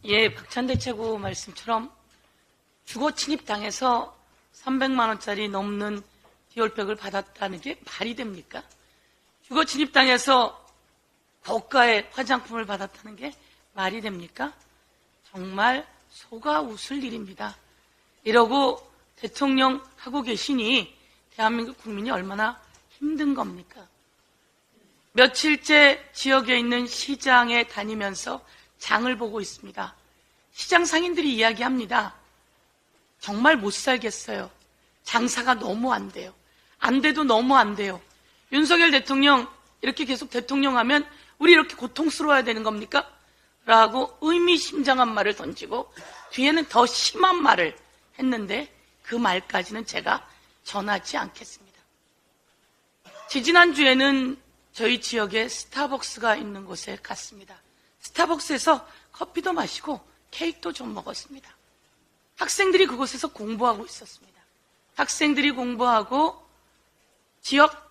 예, 박찬대 최고 말씀처럼 주거 침입당해서 300만 원짜리 넘는 디올백을 받았다는 게 말이 됩니까? 주거 침입당해서 고가의 화장품을 받았다는 게 말이 됩니까? 정말 속아 웃을 일입니다. 이러고 대통령 하고 계시니 대한민국 국민이 얼마나 힘든 겁니까? 며칠째 지역에 있는 시장에 다니면서 장을 보고 있습니다. 시장 상인들이 이야기합니다. 정말 못 살겠어요. 장사가 너무 안 돼요. 안 돼도 너무 안 돼요. 윤석열 대통령 이렇게 계속 대통령 하면 우리 이렇게 고통스러워야 되는 겁니까? 라고 의미심장한 말을 던지고 뒤에는 더 심한 말을 했는데 그 말까지는 제가 전하지 않겠습니다. 지지난주에는 저희 지역에 스타벅스가 있는 곳에 갔습니다. 스타벅스에서 커피도 마시고 케이크도 좀 먹었습니다. 학생들이 그곳에서 공부하고 있었습니다. 학생들이 공부하고 지역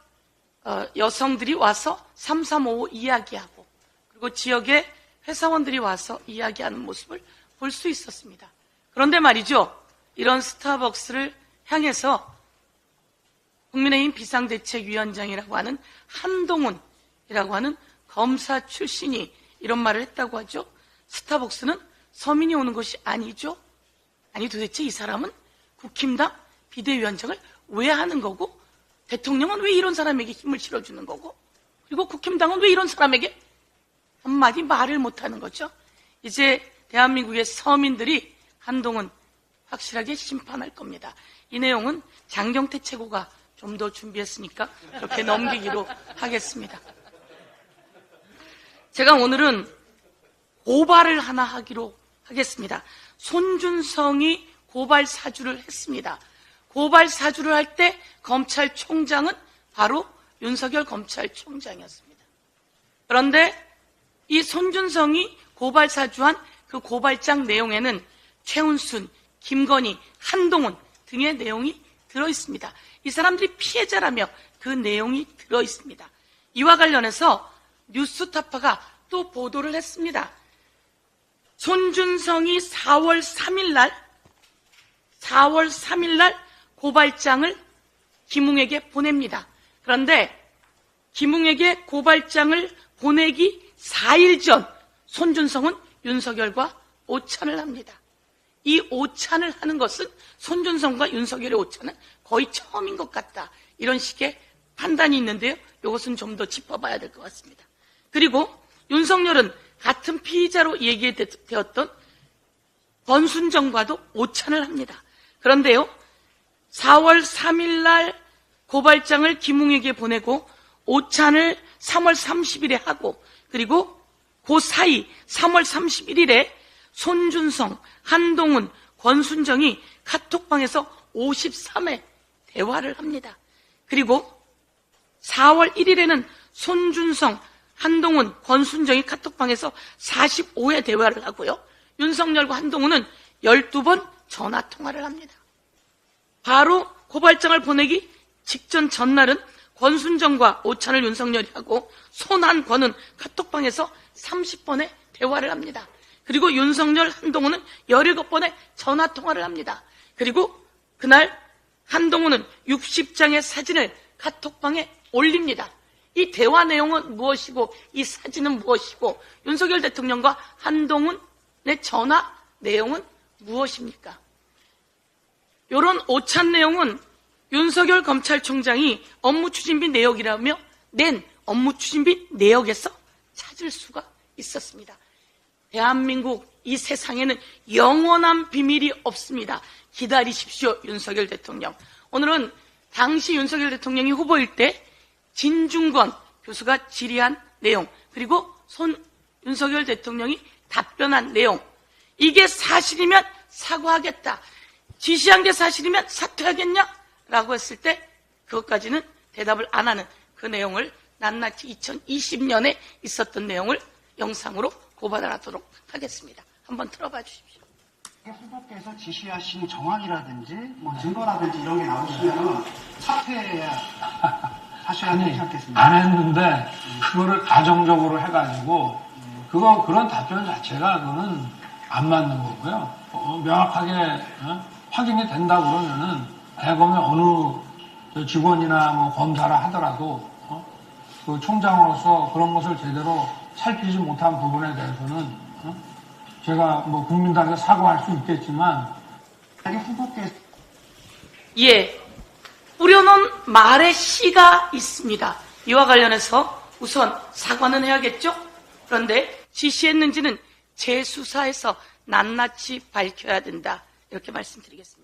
여성들이 와서 3355 이야기하고 그리고 지역의 회사원들이 와서 이야기하는 모습을 볼 수 있었습니다. 그런데 말이죠. 이런 스타벅스를 향해서 국민의힘 비상대책위원장이라고 하는 한동훈이라고 하는 검사 출신이 이런 말을 했다고 하죠. 스타벅스는 서민이 오는 것이 아니죠. 아니 도대체 이 사람은 국힘당 비대위원장을 왜 하는 거고 대통령은 왜 이런 사람에게 힘을 실어주는 거고 그리고 국힘당은 왜 이런 사람에게 한마디 말을 못하는 거죠. 이제 대한민국의 서민들이 한동훈 확실하게 심판할 겁니다. 이 내용은 장경태 최고가 좀 더 준비했으니까 그렇게 넘기기로 하겠습니다. 제가 오늘은 고발을 하나 하기로 하겠습니다. 손준성이 고발 사주를 했습니다. 고발 사주를 할 때 검찰총장은 바로 윤석열 검찰총장이었습니다. 그런데 이 손준성이 고발 사주한 그 고발장 내용에는 최은순, 김건희, 한동훈 등의 내용이 들어있습니다. 이 사람들이 피해자라며 그 내용이 들어있습니다. 이와 관련해서 뉴스타파가 또 보도를 했습니다. 손준성이 4월 3일 날 고발장을 김웅에게 보냅니다. 그런데 김웅에게 고발장을 보내기 4일 전 손준성은 윤석열과 오찬을 합니다. 이 오찬을 하는 것은 손준성과 윤석열의 오찬은 거의 처음인 것 같다. 이런 식의 판단이 있는데요. 이것은 좀 더 짚어봐야 될 것 같습니다. 그리고 윤석열은 같은 피의자로 얘기되었던 권순정과도 오찬을 합니다. 그런데요. 4월 3일 날 고발장을 김웅에게 보내고 오찬을 3월 30일에 하고 그리고 그 사이 3월 31일에 손준성, 한동훈, 권순정이 카톡방에서 53회 대화를 합니다. 그리고 4월 1일에는 손준성, 한동훈, 권순정이 카톡방에서 45회 대화를 하고요. 윤석열과 한동훈은 12번 전화통화를 합니다. 바로 고발장을 보내기 직전 전날은 권순정과 오찬을 윤석열이 하고 손한권은 카톡방에서 30번의 대화를 합니다. 그리고 윤석열, 한동훈은 17번의 전화통화를 합니다. 그리고 그날 한동훈은 60장의 사진을 카톡방에 올립니다. 이 대화 내용은 무엇이고 이 사진은 무엇이고 윤석열 대통령과 한동훈의 전화 내용은 무엇입니까? 이런 오찬 내용은 윤석열 검찰총장이 업무추진비 내역이라며 낸 업무추진비 내역에서 찾을 수가 있었습니다. 대한민국 이 세상에는 영원한 비밀이 없습니다. 기다리십시오, 윤석열 대통령. 오늘은 당시 윤석열 대통령이 후보일 때 진중권 교수가 질의한 내용 그리고 윤석열 대통령이 답변한 내용 이게 사실이면 사과하겠다. 지시한 게 사실이면 사퇴하겠냐? 라고 했을 때 그것까지는 대답을 안 하는 그 내용을 낱낱이 2020년에 있었던 내용을 영상으로 고발하도록 하겠습니다. 한번 틀어봐 주십시오. 후보께서 지시하신 정황이라든지 뭐 증거라든지 이런 게 나오시면 사퇴하셔야 되지 않겠습니까? 안 했는데 그거를 가정적으로 해가지고 그런 답변 자체가 그거는 안 맞는 거고요. 명확하게 확인이 된다 그러면은 대검의 어느 직원이나 뭐 검사라 하더라도 그 총장으로서 그런 것을 제대로 살피지 못한 부분에 대해서는 제가 뭐 국민당에 사과할 수 있겠지만 후보께서 예, 뿌려놓은 말의 씨가 있습니다. 이와 관련해서 우선 사과는 해야겠죠? 그런데 지시했는지는 재수사에서 낱낱이 밝혀야 된다. 이렇게 말씀드리겠습니다.